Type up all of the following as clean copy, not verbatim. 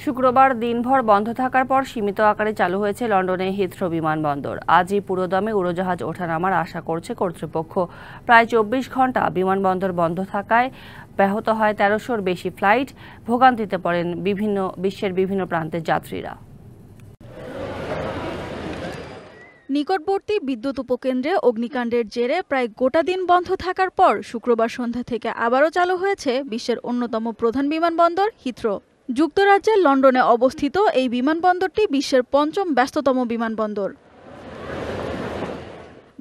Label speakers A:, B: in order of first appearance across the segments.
A: শুক্রবার দিনভর বন্ধ থাকার পর সীমিত আকারে চালু হয়েছে লন্ডনে হিথ্রো বিমানবন্দর। আজই পুরোদমে উড়োজাহাজ ওঠানামার আশা করছে কর্তৃপক্ষ। প্রায় 24 ঘন্টা বিমানবন্দর বন্ধ থাকায় ব্যাহত হয় 1300-র বেশি ফ্লাইট। ভোগান্তিতে পড়েন বিশ্বের বিভিন্ন প্রান্তের যাত্রীরা।
B: নিকটবর্তী বিদ্যুৎ উপকেন্দ্রে অগ্নিকাণ্ডের জেরে প্রায় গোটা দিন বন্ধ থাকার পর শুক্রবার সন্ধ্যা থেকে আবারও চালু হয়েছে বিশ্বের অন্যতম প্রধান বিমানবন্দর হিথ্রো। যুক্তরাজ্যের লন্ডনে অবস্থিত এই বিমানবন্দরটি বিশ্বের ৫ম ব্যস্ততম বিমানবন্দর।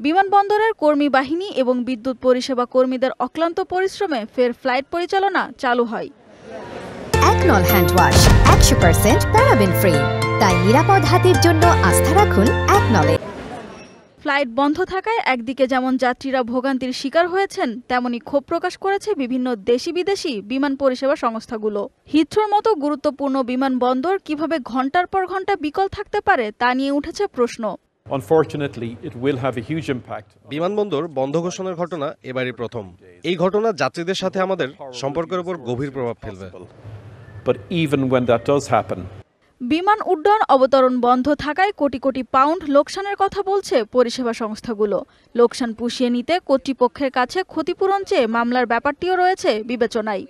B: বিমানবন্দরের কর্মী বাহিনী এবং বিদ্যুৎ পরিষেবা কর্মীদের অক্লান্ত পরিশ্রমে ফের ফ্লাইট পরিচালনা চালু হয়।
C: একনল হ্যান্ড ওয়াশ 100% প্যারাবেন ফ্রি, তাই নিরাপদ হাতের জন্য আস্থা রাখুন একনলে।
B: ফ্লাইট বন্ধ থাকায় একদিকে যেমন যাত্রীরা ভোগান্তির শিকার হয়েছেন, তেমনি ক্ষোভ প্রকাশ করেছে বিভিন্ন দেশি বিদেশি বিমান পরিষেবা সংস্থাগুলো। হিথ্রোর মতো গুরুত্বপূর্ণ বিমানবন্দর কিভাবে ঘন্টার পর ঘন্টা বিকল থাকতে পারে তা নিয়ে উঠেছে প্রশ্ন।
D: বিমানবন্দর বন্ধ ঘোষণার ঘটনা এবারই প্রথম। এই ঘটনা যাত্রীদের সাথে আমাদের সম্পর্কের উপর গভীর প্রভাব ফেলবে।
B: বিমান উড্ডয়ন অবতরণ বন্ধ থাকায় কোটি কোটি পাউন্ড লোকসানের কথা বলছে পরিষেবা সংস্থাগুলো। লোকসান পুষিয়ে নিতে কর্তৃপক্ষের কাছে ক্ষতিপূরণ চেয়ে মামলার ব্যাপারটিও রয়েছে বিবেচনায়।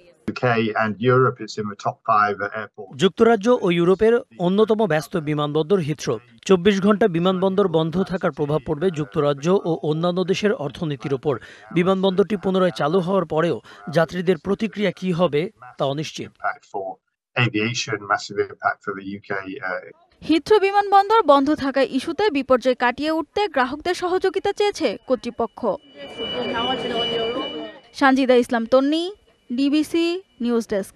E: যুক্তরাজ্য ও ইউরোপের অন্যতম ব্যস্ত বিমানবন্দর হিথ্রো। 24 ঘন্টা বিমানবন্দর বন্ধ থাকার প্রভাব পড়বে যুক্তরাজ্য ও অন্যান্য দেশের অর্থনীতির ওপর। বিমানবন্দরটি পুনরায় চালু হওয়ার পরেও যাত্রীদের প্রতিক্রিয়া কি হবে তা অনিশ্চিত।
B: হিথ্রো বিমানবন্দর বন্ধ থাকায় ইস্যুতে বিপর্যয় কাটিয়ে উঠতে গ্রাহকদের সহযোগিতা চেয়েছে কর্তৃপক্ষ। সানজিদা ইসলাম তন্নি, ডিবিসি নিউজ ডেস্ক।